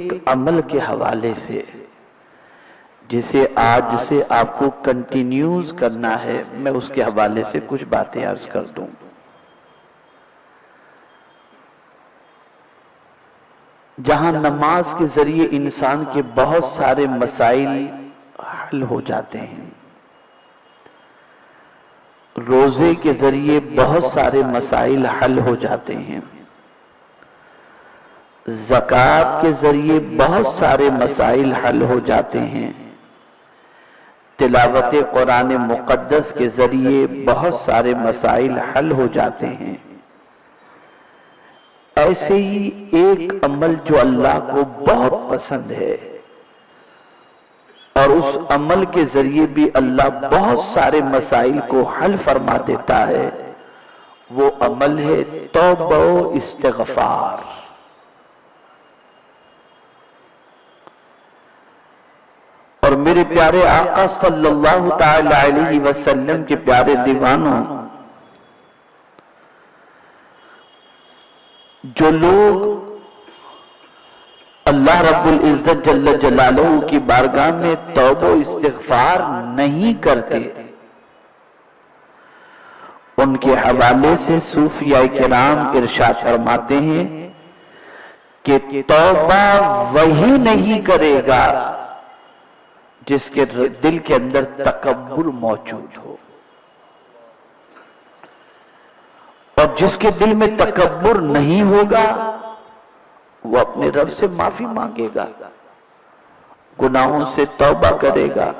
ایک عمل کے حوالے سے جسے آج سے آپ کو کنٹینیوز کرنا ہے، میں اس کے حوالے سے کچھ باتیں عرض کر دوں۔ جہاں نماز کے ذریعے انسان کے بہت سارے مسائل حل ہو جاتے ہیں، روزے کے ذریعے بہت سارے مسائل حل ہو جاتے ہیں، زکوٰۃ کے ذریعے بہت سارے مسائل حل ہو جاتے ہیں، تلاوت قرآن مقدس کے ذریعے بہت سارے مسائل حل ہو جاتے ہیں، ایسے ہی ایک عمل جو اللہ کو بہت پسند ہے اور اس عمل کے ذریعے بھی اللہ بہت سارے مسائل کو حل فرما دیتا ہے، وہ عمل ہے توبہ و استغفار۔ اور میرے پیارے آقا صلی اللہ تعالی علیہ وسلم کے پیارے دیوانوں، جو لوگ اللہ رب العزت جل جلالہ کی بارگاہ میں توبہ و استغفار نہیں کرتے، ان کے حوالے سے صوفیاء کرام ارشاد فرماتے ہیں کہ توبہ وہی نہیں کرے گا جس کے دل کے اندر تکبر موجود ہو، اور جس کے دل میں تکبر نہیں ہوگا وہ اپنے رب سے معافی مانگے گا، گناہوں سے توبہ کرے گا،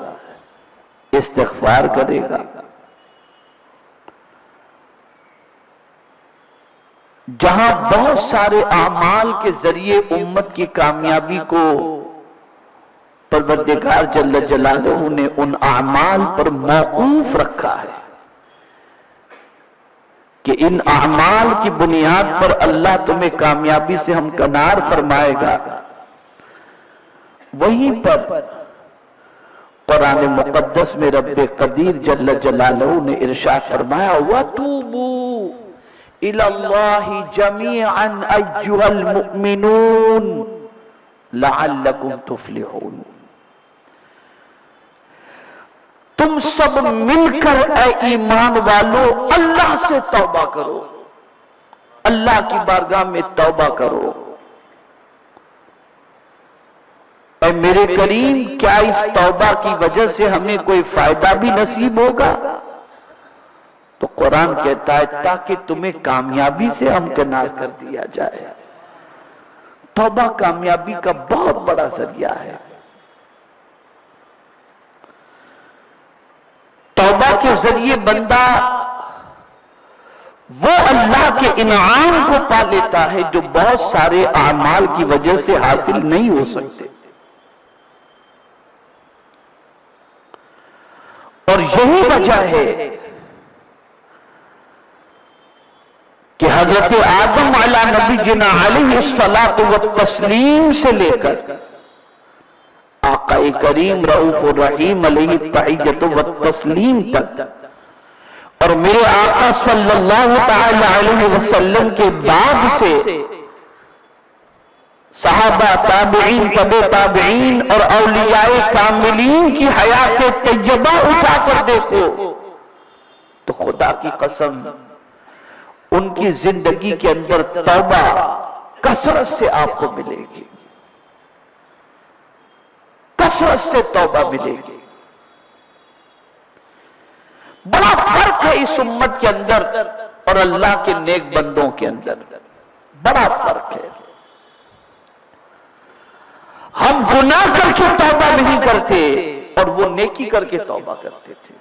استغفار کرے گا۔ جہاں بہت سارے اعمال کے ذریعے امت کی کامیابی کو پروردگار جل جلالہ نے ان اعمال پر موقوف رکھا ہے کہ ان اعمال کی بنیاد پر اللہ تمہیں کامیابی سے ہمکنار فرمائے گا، وہیں پر قرآن مقدس میں رب قدیر جل جلالہ نے ارشاد فرمایا وَتُوبُوا إِلَى اللَّهِ جَمِيعًا أَيُّهَا الْمُؤْمِنُونَ لَعَلَّكُمْ تُفْلِحُونَ۔ تم سب مل کر اے ایمان والو اللہ سے توبہ کرو، اللہ کی بارگاہ میں توبہ کرو۔ اے میرے کریم، کیا اس توبہ کی وجہ سے ہمیں کوئی فائدہ بھی نصیب ہوگا؟ تو قرآن کہتا ہے تاکہ تمہیں کامیابی سے ہمکنار کر دیا جائے۔ توبہ کامیابی کا بہت بڑا ذریعہ ہے۔ توبہ کے ذریعے بندہ وہ اللہ کے انعام کو پا لیتا ہے جو بہت سارے اعمال کی وجہ سے حاصل نہیں ہو سکتے، اور یہی وجہ ہے کہ حضرت آدم علیہ نبینا علیہ الصلاۃ والتسلیم سے لے کر آقا کریم رؤوف الرحیم علیہ التحیۃ والتسلیم تک، اور میرے آقا صلی اللہ تعالی علیہ وسلم کے بعد سے صحابہ، تابعین، تبع تابعین اور اولیاء کاملین کی حیات طیبہ اٹھا کر دیکھو تو خدا کی قسم ان کی زندگی کے اندر توبہ کثرت سے آپ کو ملے گی، کثرت سے توبہ ملے گی۔ بڑا فرق ہے اس امت کے اندر اور اللہ کے نیک بندوں کے اندر، بڑا فرق ہے۔ ہم گناہ کر کے توبہ نہیں کرتے اور وہ نیکی کر کے توبہ کرتے تھے۔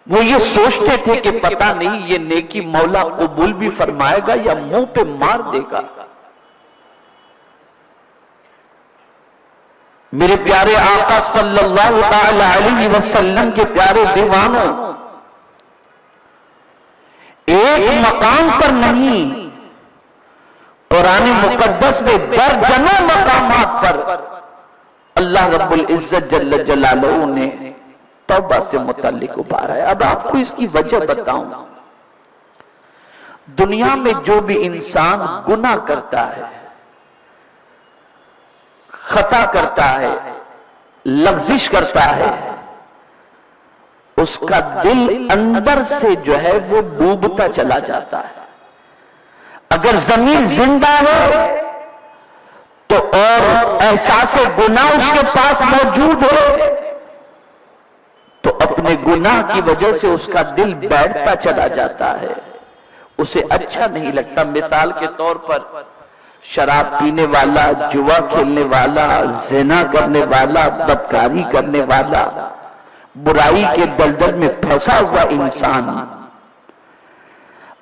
وہ یہ سوچتے تھے کہ پتہ نہیں یہ نیکی مولا قبول بھی فرمائے گا یا منہ پہ مار دے گا۔ میرے پیارے آقا صلی اللہ تعالی علیہ وسلم کے پیارے دیوانوں، ایک مقام پر نہیں، قرآن مقدس میں درجنوں مقامات پر اللہ رب العزت جل جلالہ نے توبہ سے متعلق ابھارا ہے۔ اب آپ کو اس کی وجہ بتاؤں۔ دنیا میں جو بھی انسان گناہ کرتا ہے، خطا کرتا ہے، لغزش کرتا ہے، اس کا دل اندر سے جو ہے وہ ڈوبتا چلا جاتا ہے۔ اگر زمین زندہ ہے تو اور احساس گناہ اس کے پاس موجود ہے تو اپنے گناہ کی وجہ سے اس کا دل بیٹھتا چلا جاتا ہے، اسے اچھا نہیں لگتا۔ مثال کے طور پر شراب پینے والا، جوا کھیلنے والا، زنا کرنے والا، بدکاری کرنے والا، برائی کے دلدل میں پھنسا ہوا انسان،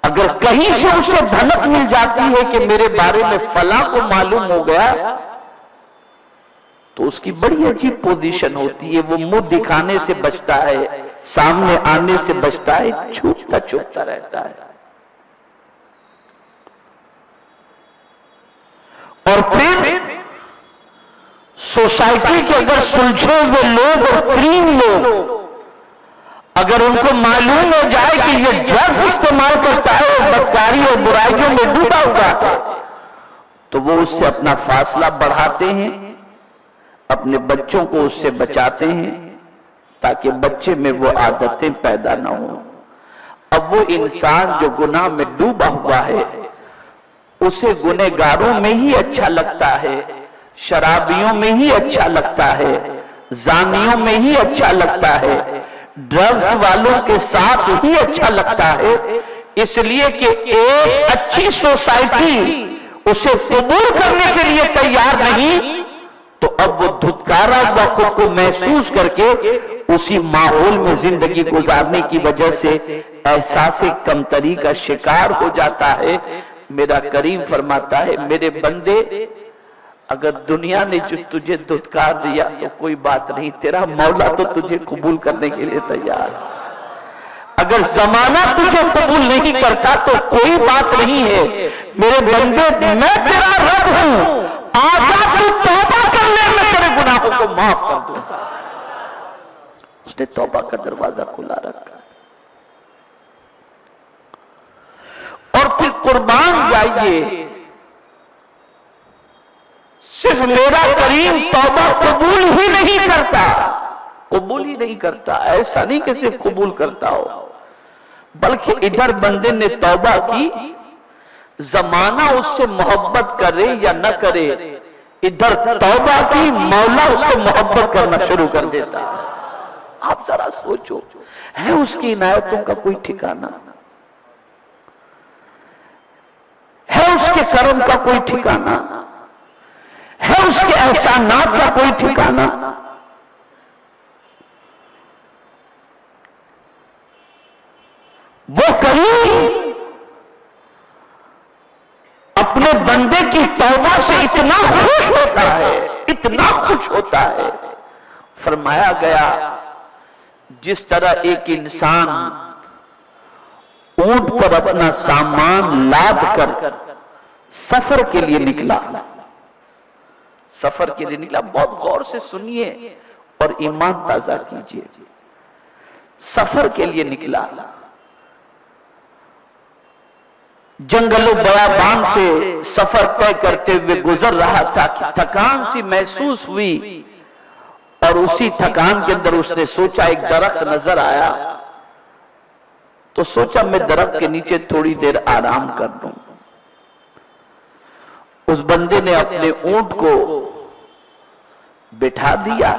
اگر کہیں سے اسے دھمک مل جاتی ہے کہ میرے بارے میں فلاں کو معلوم ہو گیا، تو اس کی بڑی عجیب پوزیشن ہوتی ہے۔ وہ منہ دکھانے سے بچتا ہے، سامنے آنے سے بچتا ہے، چھپتا چھپتا رہتا ہے۔ اور پھر سوسائٹی کے اگر سلجھے ہوئے لوگ اور کریم لوگ، اگر ان کو معلوم ہو جائے کہ یہ ڈرگز استعمال کرتا ہے اور بدکاری اور برائیوں میں ڈوبا ہوا ہے، تو وہ اس سے اپنا فاصلہ بڑھاتے ہیں، اپنے بچوں کو اس سے بچاتے ہیں تاکہ بچے میں وہ عادتیں پیدا نہ ہوں۔ اب وہ انسان جو گناہ میں ڈوبا ہوا ہے، اسے گنہگاروں میں ہی اچھا لگتا ہے، شرابیوں میں ہی اچھا لگتا ہے، زانیوں میں ہی اچھا لگتا ہے، ڈرگز والوں کے ساتھ ہی اچھا لگتا ہے، اس لیے کہ ایک اچھی سوسائٹی اسے قبول کرنے کے لیے تیار نہیں، تو اب وہ دھتکارا ہوا خود کو محسوس کر کے اسی ماحول میں زندگی گزارنے کی وجہ سے احساس کمتری کا شکار ہو جاتا ہے۔ میرا کریم فرماتا ہے، میرے بندے، اگر دنیا نے جو تجھے دھتکار دیا تو کوئی بات نہیں، تیرا مولا تو تجھے قبول کرنے کے لیے تیار ہے۔ اگر زمانہ تجھے قبول نہیں کرتا تو کوئی بات نہیں ہے، میرے بندے میں تیرا رب ہوں، آجا تو توبہ کر لے، میں تیرے گناہوں کو معاف کر دوں گا۔ اس نے توبہ کا دروازہ کھلا رکھا ہے۔ اور پھر قربان جائیے، صرف میرا کریم توبہ قبول ہی نہیں کرتا، قبول ہی نہیں کرتا، ایسا نہیں کہ صرف قبول کرتا ہو، بلکہ ادھر بندے نے توبہ کی، زمانہ اس سے محبت کرے یا نہ کرے، ادھر توبہ کی، مولا اس سے محبت کرنا شروع کر دیتا ہے۔ آپ ذرا سوچو، ہے اس کی عنایتوں کا کوئی ٹھکانہ؟ ہے اس کے کرم کا کوئی ٹھکانہ؟ ہے اس کے احسانات کا کوئی ٹھکانہ؟ وہ کریم اپنے بندے کی توبہ سے اتنا خوش ہوتا ہے، اتنا خوش ہوتا ہے، فرمایا گیا جس طرح ایک انسان اونٹ پر اپنا سامان لاد کر سفر کے لیے نکلا، سفر کے لیے نکلا، بہت غور سے سنیے اور ایمان تازہ کیجئے، سفر کے لیے نکلا، جنگل و بیابان سے سفر طے کرتے ہوئے گزر رہا تھا، تھکان سی محسوس ہوئی، اور اسی تھکان کے اندر اس نے سوچا ایک درخت نظر آیا، تو سوچا میں درخت کے نیچے تھوڑی دیر آرام کر لوں۔ اس بندے نے اپنے اونٹ کو بٹھا دیا،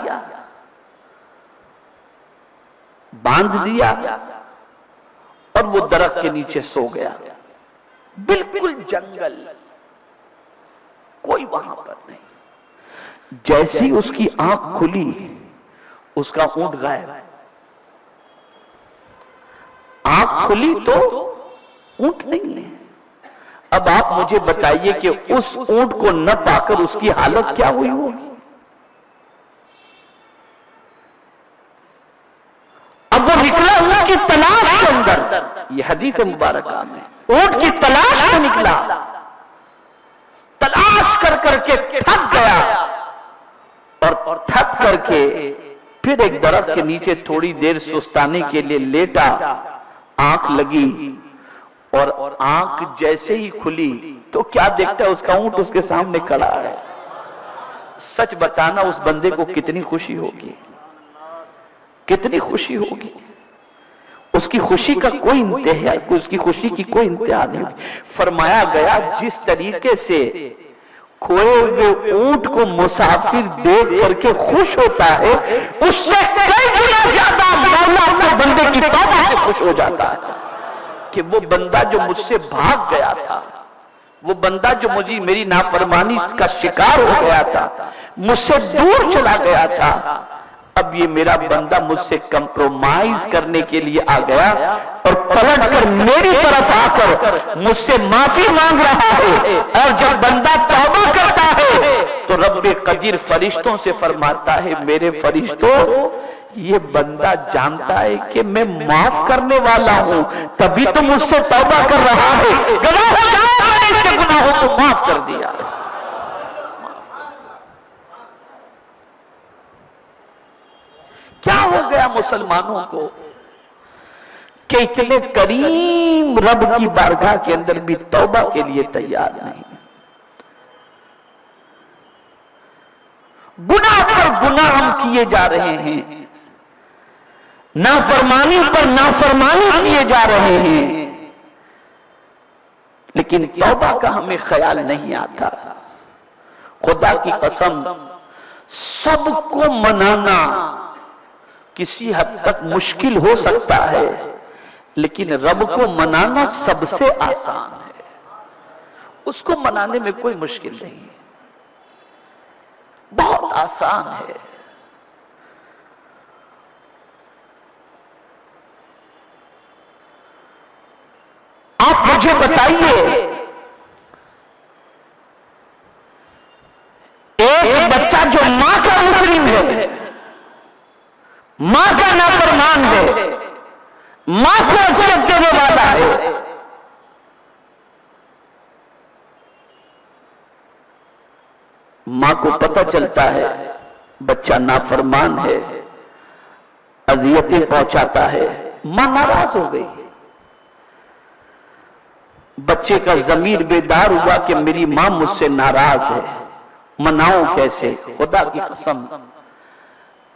باندھ دیا، اور وہ درخت کے نیچے سو گیا، بالکل جنگل، کوئی وہاں پر نہیں۔ جیسی اس کی آنکھ کھلی، اس کا اونٹ غائب۔ آنکھ کھلی تو اونٹ نہیں ہے۔ اب آپ مجھے بتائیے کہ اس اونٹ کو نہ پا کر اس کی حالت کیا ہوئی ہوگی؟ اب وہ نکلا اونٹ کی تلاش کے اندر، یہ حدیث مبارکہ میں اونٹ کی تلاش میں نکلا، تلاش کر کر کے تھک گیا، اور تھک کر کے پھر ایک درخت کے نیچے تھوڑی دیر سستانے کے لیے لیٹا، آنکھ لگی اور آنکھ جیسے ہی کھلی تو کیا دیکھتا ہے؟ اس کا اونٹ اس کے سامنے کھڑا ہے۔ سچ بتانا اس بندے کو کتنی خوشی ہوگی، کتنی خوشی ہوگی۔ اس کی خوشی کا کوئی انتہا، اس کی خوشی کی کوئی انتہا نہیں ہوگی۔ فرمایا گیا جس طریقے سے کھوئے ہوئے اونٹ کو مسافر دیکھ کر کے خوش ہوتا ہے، اس سے کئی گنا زیادہ مولا اپنے بندے کی توبہ سے خوش ہو جاتا ہے کہ وہ بندہ جو مجھ سے بھاگ گیا تھا، وہ بندہ جو مجھے میری نافرمانی کا شکار ہو گیا تھا، مجھ سے دور چلا گیا تھا، اب یہ میرا بندہ مجھ سے کمپرومائز کرنے کے لیے آ گیا اور پلٹ کر میری طرف آ کر مجھ سے معافی مانگ رہا ہے۔ اور جب بندہ توبہ کرتا ہے تو رب قدیر فرشتوں سے فرماتا ہے میرے فرشتوں، یہ بندہ جانتا ہے کہ میں معاف کرنے والا ہوں، تبھی تو مجھ سے توبہ کر رہا ہے، گواہ ہو جاؤ میں نے اس کے گناہوں کو معاف کر دیا۔ کیا ہو گیا مسلمانوں کو کہ اتنے کریم رب کی بارگاہ کے اندر بھی توبہ کے لیے تیار نہیں؟ گناہ پر گناہ ہم کیے جا رہے ہیں، نافرمانی پر نافرمانی کیے جا رہے ہیں، لیکن توبہ کا ہمیں خیال نہیں آتا۔ خدا کی قسم سب کو منانا کسی حد تک مشکل ہو سکتا ہے، لیکن رب کو منانا سب سے آسان ہے۔ اس کو منانے میں کوئی مشکل نہیں، بہت آسان ہے۔ آپ مجھے بتائیے، ایک بچہ جو ماں کا مجرم ہے، ماں کا نافرمان ہے، ماں کو اذیت دینے والا ہے، ماں کو پتہ چلتا ہے بچہ نافرمان ہے، اذیتیں پہنچاتا ہے، ماں ناراض ہو گئی۔ بچے کا ضمیر بیدار ہوا کہ میری ماں مجھ سے ناراض ہے، مناؤں کیسے؟ خدا کی قسم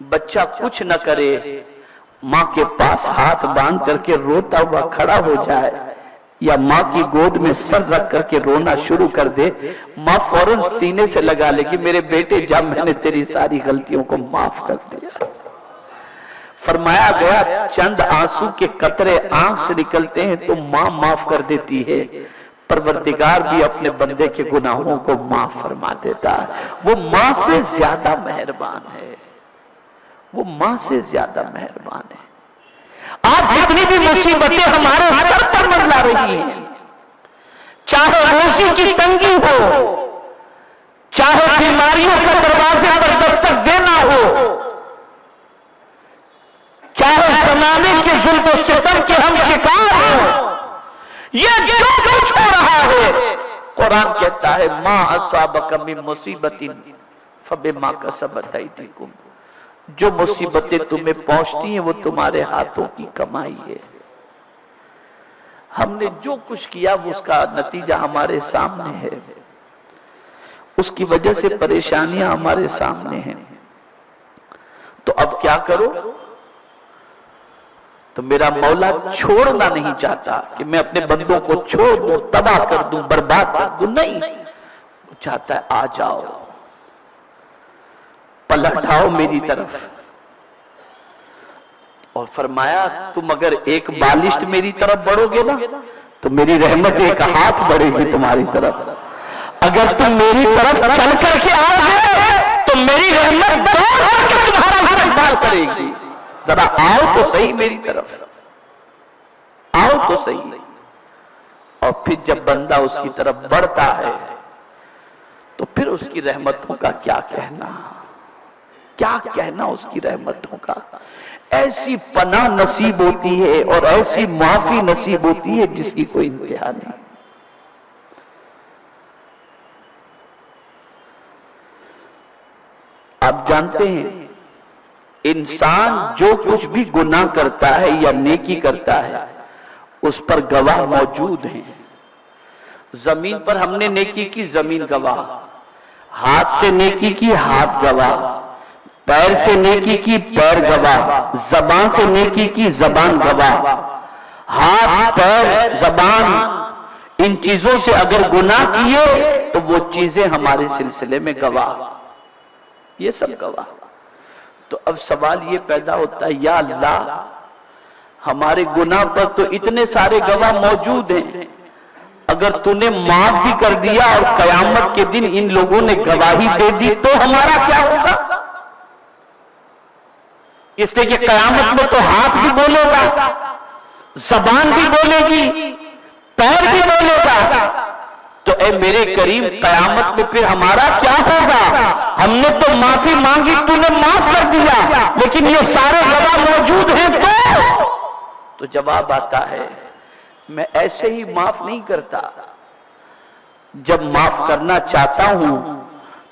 بچہ کچھ نہ کرے، ماں کے پاس ہاتھ باندھ کر کے روتا ہوا کھڑا ہو جائے یا ماں کی گود میں سر رکھ کر کے رونا شروع کر دے، ماں فوراً سینے سے لگا لے گی میرے بیٹے جب میں نے تیری ساری غلطیوں کو معاف کر دیا۔ فرمایا گیا چند آنسو کے قطرے آنکھ سے نکلتے ہیں تو ماں معاف کر دیتی ہے، پروردگار بھی اپنے بندے کے گناہوں کو معاف فرما دیتا ہے۔ وہ ماں سے زیادہ مہربان ہے، وہ ماں سے زیادہ مہربان ہے۔ آج جتنی بھی مصیبتیں ہمارے سر پر منڈلا رہی ہیں، چاہے روزی کی تنگی ہو، چاہے بیماریوں کا دروازے پر دستک دینا ہو، چاہے زمانے کے ظلم و ستم کے ہم شکار ہوں، یہ جو کچھ ہو رہا ہے قرآن کہتا ہے ما اصابک من مصیبت فبما کسبت ایدیکم، جو مصیبتیں تمہیں پہنچتی ہیں وہ تمہارے ہاتھوں کی کمائی ہے۔ ہم نے جو کچھ کیا وہ اس کا نتیجہ ہمارے سامنے ہے، اس کی وجہ سے پریشانیاں ہمارے سامنے ہیں۔ تو اب کیا کرو؟ تو میرا مولا چھوڑنا نہیں چاہتا کہ میں اپنے بندوں کو چھوڑ دوں، تباہ کر دوں، برباد کر دوں، نہیں، وہ چاہتا ہے آ جاؤ، پلٹ آؤ میری طرف۔ اور فرمایا تم اگر ایک بالشت میری طرف بڑھو گے نا تو میری رحمت ایک ہاتھ بڑھے گی تمہاری طرف، اگر تم میری طرف چل کر کے آؤ گے تو میری رحمت دوڑ کر کے تمہارا استقبال کرے گی۔ ذرا آؤ تو صحیح میری طرف، آؤ تو صحیح۔ اور پھر جب بندہ اس کی طرف بڑھتا ہے تو پھر اس کی رحمتوں کا کیا کہنا، کیا کہنا اس کی رحمتوں کا۔ ایسی پناہ نصیب ہوتی ہے اور ایسی معافی نصیب ہوتی ہے جس کی کوئی انتہا نہیں۔ آپ جانتے ہیں انسان جو کچھ بھی گناہ کرتا ہے یا نیکی کرتا ہے اس پر گواہ موجود ہیں. زمین پر ہم نے نیکی کی، زمین گواہ. ہاتھ سے نیکی کی، ہاتھ گواہ. پیر سے نیکی کی، پیر گواہ. زبان سے نیکی کی، زبان گواہ. ہاتھ، پیر، زبان، ان چیزوں سے اگر گناہ کیے تو وہ چیزیں ہمارے سلسلے میں گواہ. یہ سب گواہ. تو اب سوال یہ پیدا ہوتا ہے، یا اللہ ہمارے گناہ پر تو اتنے سارے گواہ موجود ہیں، اگر تو نے معاف بھی کر دیا اور قیامت کے دن ان لوگوں نے گواہی دے دی تو ہمارا کیا ہوگا؟ اس لیے کہ قیامت میں تو ہاتھ بھی بولے گا، زبان بھی بولے گی، پیر بھی بولے گا. تو اے میرے کریم قیامت میں پھر ہمارا کیا ہوگا؟ ہم نے تو معافی مانگی، تو نے معاف کر دیا، لیکن یہ سارے گواہ موجود ہیں تو جواب آتا ہے میں ایسے ہی معاف نہیں کرتا. جب معاف کرنا چاہتا ہوں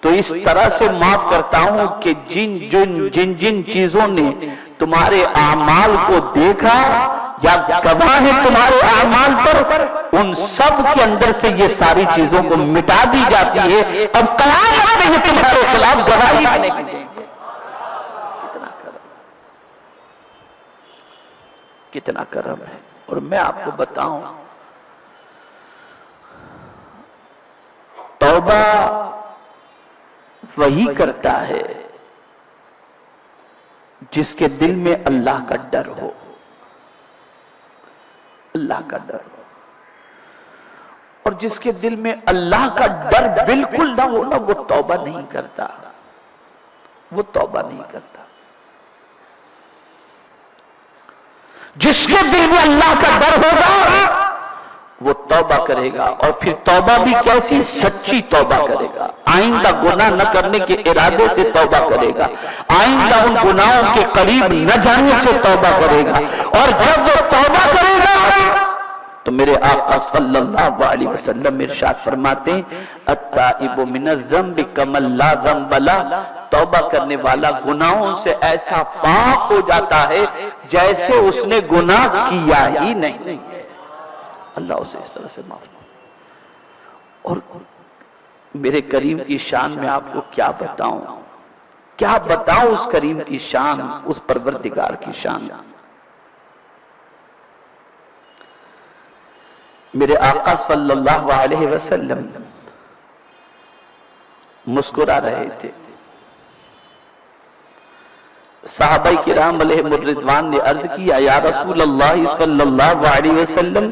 تو اس طرح سے معاف کرتا ہوں کہ جن چیزوں نے تمہارے اعمال کو دیکھا یا گواہ ہے تمہارے اعمال پر، ان سب کے اندر سے یہ ساری چیزوں کو مٹا دی جاتی ہے. اب قیامت میں یہ تمہارے خلاف گواہی نہیں دیں گے. کتنا کرم ہے. اور میں آپ کو بتاؤں، توبہ وہی کرتا ہے جس کے دل میں اللہ کا ڈر ہو. اللہ کا ڈر ہو. اور جس کے دل میں اللہ کا ڈر بالکل نہ ہو نا، وہ توبہ نہیں کرتا. وہ توبہ نہیں کرتا. جس کے دل میں اللہ کا ڈر ہوگا وہ توبہ کرے گا، اور پھر توبہ بھی کیسی؟ سچی توبہ کرے گا. آئندہ گناہ نہ کرنے کے ارادے سے توبہ کرے گا. آئندہ ان گناہوں کے قریب نہ جانے سے توبہ کرے گا. اور جب وہ توبہ کرے گا تو میرے آقا صلی اللہ علیہ وسلم ارشاد فرماتے ہیں، التائب من الذنب کمن لا ذنب لہ. توبہ کرنے والا گناہوں سے ایسا پاک ہو جاتا ہے جیسے اس نے گناہ کیا ہی نہیں. اللہ اسے اس طرح سے معاف. اور میرے کریم کی شان میں آپ کو کیا بتاؤں، کیا بتاؤں اس کریم کی شان، اس پروردگار کی شان. میرے آقا صلی اللہ علیہ وسلم مسکرا رہے تھے. صحابہ کرام علیہم الرضوان نے عرض کیا، یا رسول اللہ صلی اللہ علیہ وسلم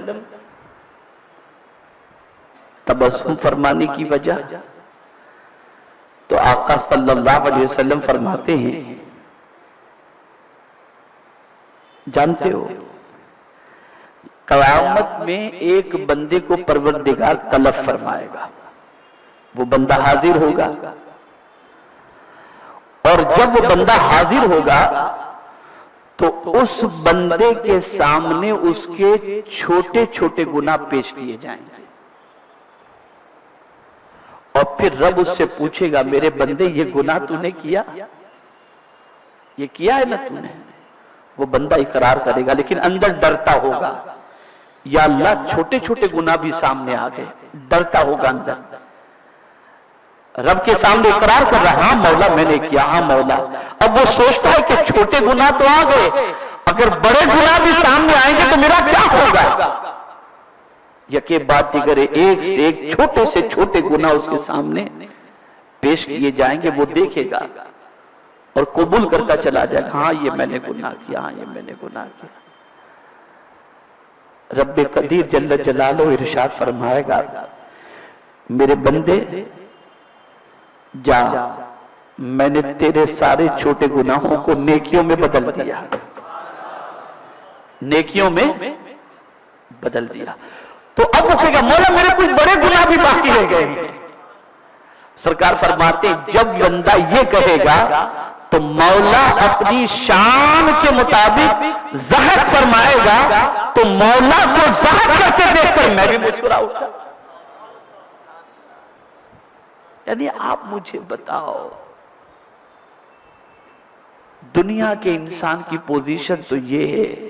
تبسم فرمانے کی وجہ؟ تو آقا صلی اللہ علیہ وسلم فرماتے ہیں، جانتے ہو قیامت میں ایک بندے کو پروردگار طلب فرمائے گا. وہ بندہ حاضر ہوگا، اور جب وہ بندہ حاضر ہوگا تو اس بندے کے سامنے اس کے چھوٹے چھوٹے گناہ پیش کیے جائیں گے. اور پھر رب اس سے پوچھے گا، میرے بندے یہ گناہ تو نے کیا؟ یہ کیا ہے نا تو نے؟ وہ بندہ اقرار کرے گا، لیکن اندر ڈرتا ہوگا، یا اللہ چھوٹے چھوٹے گناہ بھی سامنے آ گئے. ڈرتا ہوگا اندر. رب کے سامنے اقرار کر رہا، ہاں مولا میں نے کیا، ہاں مولا. اب وہ سوچتا ہے کہ چھوٹے گناہ تو آ گئے، اگر بڑے گناہ بھی سامنے آئیں گے تو میرا کیا ہوگا؟ یکے بعد دیگر ایک سے ایک چھوٹے سے چھوٹے گناہ اس کے سامنے پیش کیے جائیں گے. وہ دیکھے گا اور قبول کرتا چلا جائے گا، ہاں یہ میں نے گناہ کیا، ہاں یہ میں نے گناہ کیا. رب قدیر جل جلالہ ارشاد فرمائے گا، میرے بندے جا، میں نے تیرے سارے چھوٹے گناہوں کو نیکیوں میں بدل دیا. نیکیوں میں بدل دیا. تو اب وہ کہے گا، مولا میرے کچھ بڑے گناہ بھی باقی رہ گئے ہیں. سرکار فرماتے ہیں جب بندہ یہ کہے گا تو مولا اپنی شان کے مطابق ضحک فرمائے گا. تو مولا کو ضحک کرتے دیکھ کر میں بھی مسکرا اٹھا. یعنی آپ مجھے بتاؤ، دنیا کے انسان کی پوزیشن تو یہ ہے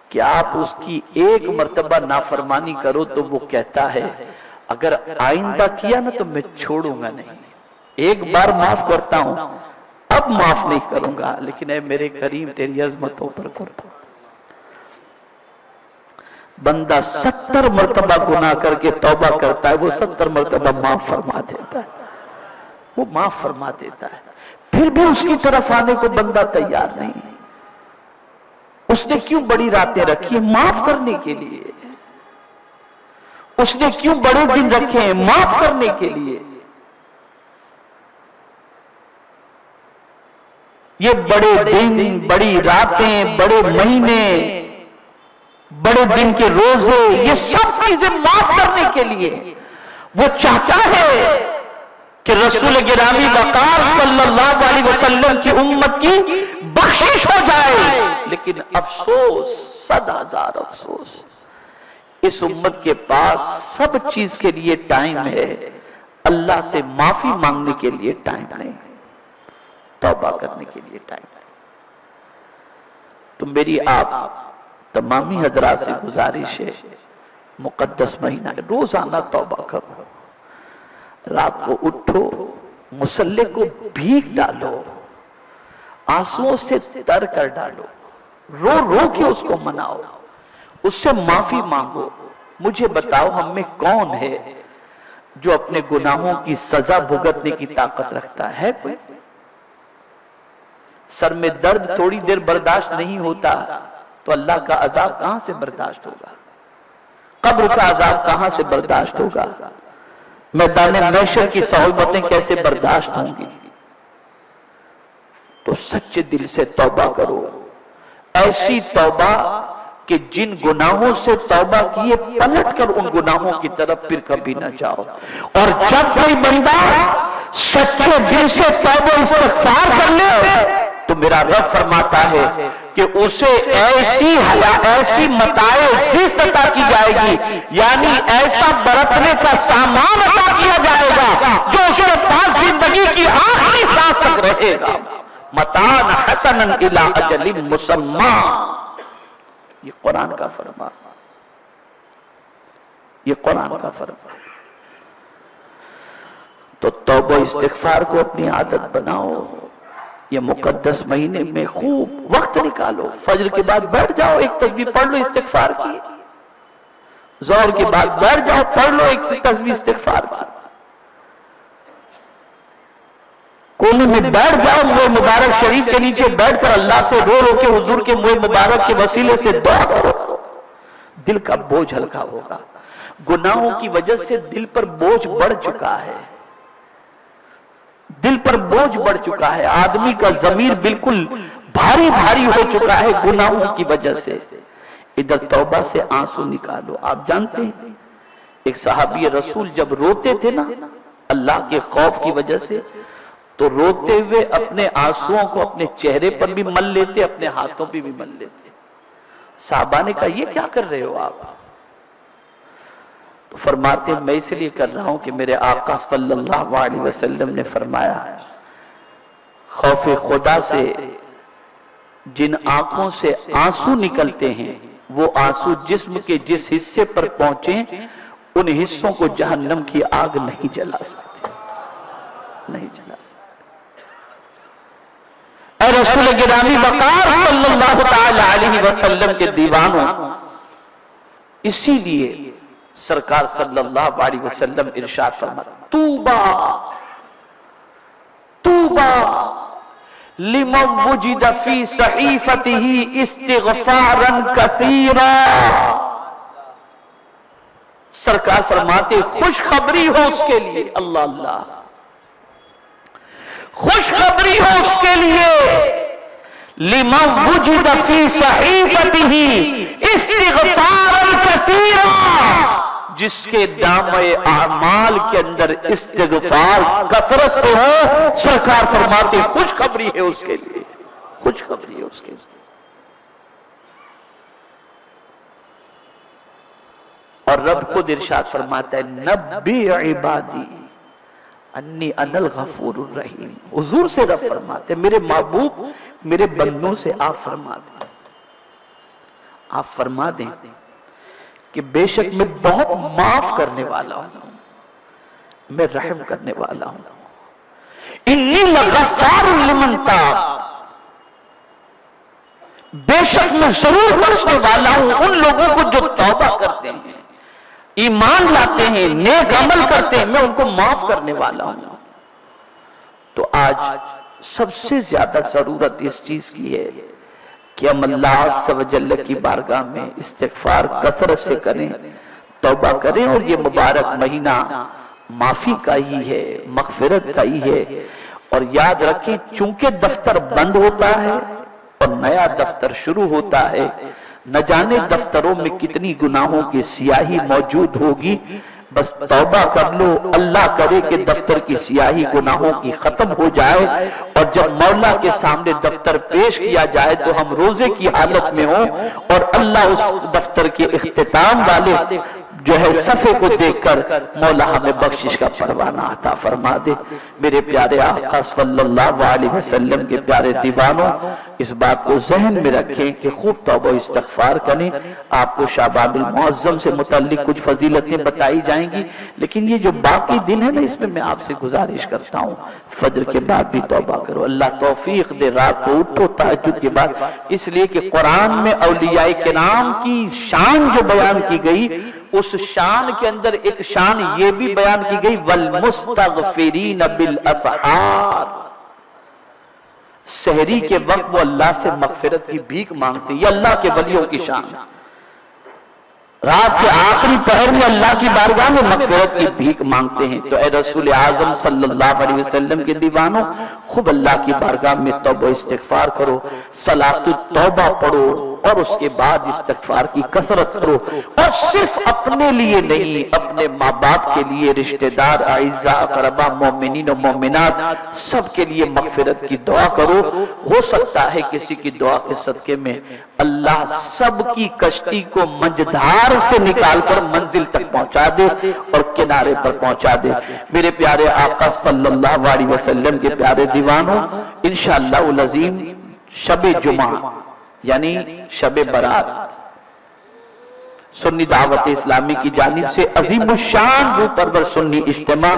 کہ آپ اس کی ایک مرتبہ نافرمانی کرو تو وہ کہتا ہے اگر آئندہ کیا نا تو میں چھوڑوں گا نہیں، ایک بار معاف کرتا ہوں اب معاف نہیں کروں گا، لیکن اے میرے کریم تیری عظمتوں پر کرتا۔ بندہ 70 مرتبہ گناہ کر کے توبہ کرتا ہے، وہ 70 مرتبہ معاف فرما دیتا ہے، وہ معاف فرما دیتا ہے، پھر بھی اس کی طرف آنے کو بندہ تیار نہیں۔ اس نے کیوں بڑی راتیں رکھی ہیں؟ معاف کرنے کے لیے۔ اس نے کیوں بڑے دن رکھے ہیں؟ معاف کرنے کے لیے۔ یہ بڑے دن، بڑی راتیں، بڑے مہینے، بڑے دن کے روزے، یہ سب چیزیں معاف کرنے کے لیے۔ وہ چاہتا ہے کہ رسول گرامی وقار صلی اللہ علیہ وسلم کی امت کی بخشش ہو جائے، لیکن افسوس، 100,000 افسوس، اس امت کے پاس سب چیز کے لیے ٹائم ہے، اللہ سے معافی مانگنے کے لیے ٹائم نہیں، توبہ کرنے کے لیے ٹائم نہیں۔ تو میری آپ تمامی حضرات سے گزارش ہے، مقدس مہینہ ہے، روزانہ توبہ کرو، رات کو اٹھو، مصلی کو بھیگ ڈالو، آنسوؤں سے تر کر ڈالو، رو رو کے اس کو مناؤ، اس سے معافی مانگو۔ مجھے بتاؤ ہم میں کون ہے جو اپنے گناہوں کی سزا بھگتنے کی طاقت رکھتا ہے؟ کوئی؟ سر میں درد تھوڑی دیر برداشت نہیں ہوتا تو اللہ کا عذاب کہاں سے برداشت ہوگا؟ قبر کا عذاب کہاں سے برداشت ہوگا؟ میدان محشر کی صعوبتیں کیسے برداشت ہوں گی؟ تو سچے دل سے توبہ کرو، ایسی توبہ کہ جن گناہوں سے توبہ کیے پلٹ کر ان گناہوں کی طرف پھر کبھی نہ جاؤ۔ اور جب کوئی بندہ سچے دل سے توبہ استغفار کر لے تو میرا رب فرماتا ہے کہ اسے ایسی متاع زیست عطا کی جائے گی، یعنی ایسا برتنے کا سامان عطا کیا جائے گا جو اس کے پاس زندگی کی آخری سانس تک رہے گا۔ متاع حسنا الی اجل مسمی، یہ قرآن کا فرمان، یہ قرآن کا فرمان۔ تو توبہ استغفار کو اپنی عادت بناؤ، یہ مقدس مہینے میں خوب وقت نکالو، فجر کے بعد بیٹھ جاؤ، ایک تسبیح پڑھ لو استغفار کی، ظہر کے بعد بیٹھ جاؤ پڑھ لو ایک تسبیح استغفار کی، کونے میں بیٹھ جاؤ، منہ مبارک شریف کے نیچے بیٹھ کر اللہ سے رو رو کے حضور کے منہ مبارک کے وسیلے سے دعا کرو، دل کا بوجھ ہلکا ہوگا۔ گناہوں کی وجہ سے دل پر بوجھ بڑھ چکا ہے، دل پر بوجھ بڑھ چکا ہے، آدمی کا ضمیر بالکل بھاری بھاری ہو چکا ہے گناہوں کی وجہ سے۔ ادھر توبہ سے آنسو نکالو۔ آپ جانتے ہیں ایک صحابی رسول جب روتے تھے نا اللہ کے خوف کی وجہ سے، تو روتے ہوئے اپنے آنسوؤں کو اپنے چہرے پر بھی مل لیتے، اپنے ہاتھوں پہ بھی مل لیتے۔ صحابہ نے کہا یہ کیا کر رہے ہو آپ؟ تو فرماتے میں اس لیے کر رہا ہوں کہ میرے آقا صلی اللہ علیہ وسلم نے فرمایا خوف خدا سے جن آنکھوں سے آنسو نکلتے ہیں وہ آنسو جسم کے جس حصے پر پہنچیں ان حصوں کو جہنم کی آگ نہیں جلا سکتے، نہیں جلا سکتے۔ اے رسول گرامی وقار صلی اللہ تعالی علیہ وسلم کے دیوانوں، اسی لیے سرکار صلی اللہ علیہ وسلم ارشاد فرماتے توبہ توبہ لمن وجد فی صحیفتہ استغفارا کثیرا۔ سرکار فرماتے خوشخبری ہو اس کے لیے، اللہ اللہ، خوشخبری ہو اس کے لیے لمن وجد فی صحیفتہ استغفارا کثیرا، جس کے نامہ اعمال کے اندر استغفار کثرت سے ہو، سرکار فرماتے خوشخبری ہے اس کے لیے، خوشخبری ہے اس کے لیے۔ اور رب خود ارشاد فرماتا ہے نبی عبادی انی انا الغفور الرحیم۔ حضور سے رب فرماتے میرے محبوب میرے بندوں سے آپ فرماتے آپ فرما دیں کہ بے شک میں بہت معاف کرنے والا ہوں، میں رحم کرنے والا ہوں۔ انی لغفار لمن تاب، بے شک میں ضرور بخشنے والا ہوں ان لوگوں کو جو توبہ کرتے ہیں، ایمان لاتے ہیں، نیک عمل کرتے ہیں، میں ان کو معاف کرنے والا ہوں۔ تو آج سب سے زیادہ ضرورت اس چیز کی ہے کہ ہم اللہ عز و جل کی بارگاہ میں استغفار کثرت سے کریں، توبہ کریں، اور یہ مبارک مہینہ معافی کا ہی ہے، مغفرت کا ہی ہے۔ اور یاد رکھیں چونکہ دفتر بند ہوتا ہے اور نیا دفتر شروع ہوتا ہے، نہ جانے دفتروں میں کتنی گناہوں کی سیاہی موجود ہوگی، بس توبہ کر لو، اللہ کرے کہ دفتر کی سیاہی گناہوں کی ختم ہو جائے، اور جب مولا کے سامنے دفتر پیش کیا جائے تو ہم روزے کی حالت میں ہوں، اور اللہ اس دفتر کے اختتام والے جو ہے صفحے کو دیکھ کر مولا ہمیں بخشش کا پروانہ عطا فرما دے۔ میرے پیارے آقا صلی اللہ علیہ وسلم کے پیارے دیوانوں، اس بات کو ذہن میں رکھیں کہ خوب توبہ استغفار کریں۔ آپ کو شعبان المعظم سے متعلق کچھ فضیلتیں بتائی جائیں گی، لیکن یہ جو باقی دن ہے نا، اس میں آپ سے گزارش کرتا ہوں فجر کے بعد بھی توبہ کرو، اللہ توفیق دے، رات کو اٹھو تہجد کے بعد، اس لیے کہ قرآن میں اولیاء کرام کی شان جو بیان کی گئی، اس شان کے اندر ایک شان یہ بھی بیان کی گئی والمستغفرین بالاسحار، سحری کے وقت وہ اللہ سے مغفرت کی بھیک مانگتے ہیں، یہ اللہ کے ولیوں کی شان۔ رات کے آخری پہر میں اللہ کی بارگاہ میں مغفرت کی بھیک مانگتے ہیں۔ تو اے رسول اعظم صلی اللہ علیہ وسلم کے دیوانوں، خوب اللہ کی بارگاہ میں توبہ استغفار کرو، صلاۃ التوبہ پڑھو، اور اس کے بعد استغفار کی کثرت کرو، اور صرف اپنے لیے نہیں، اپنے ماں باپ کے لیے، رشتہ دار، اعزاء اقرباء، مومنین و مومنات، سب کے لیے مغفرت کی دعا کرو۔ ہو سکتا ہے کسی کی دعا کے صدقے میں اللہ سب کی کشتی کو منجدھار سے نکال کر منزل تک پہنچا دے اور کنارے پر پہنچا دے۔ میرے پیارے آقا صلی اللہ علیہ وسلم کے پیارے دیوانوں، انشاءاللہ العظیم شب جمعہ یعنی شب برات سنی دعوت اسلامی کی جانب سے عظیم الشان روح پرور سنی اجتماع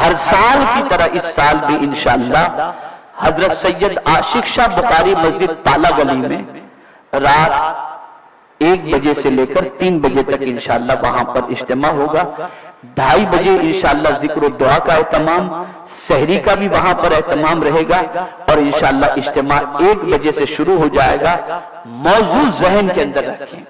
ہر سال کی طرح اس سال بھی انشاءاللہ حضرت سید عاشق شاہ بخاری مسجد پالا گلی میں رات 1 بجے سے لے کر 3 بجے تک انشاءاللہ وہاں پر اجتماع ہوگا۔ 2:30 بجے انشاءاللہ ذکر و دعا کا اہتمام، سحری کا بھی وہاں پر اہتمام رہے گا، اور انشاءاللہ اجتماع 1 بجے سے شروع ہو جائے گا۔ موضوع ذہن کے اندر رکھیں۔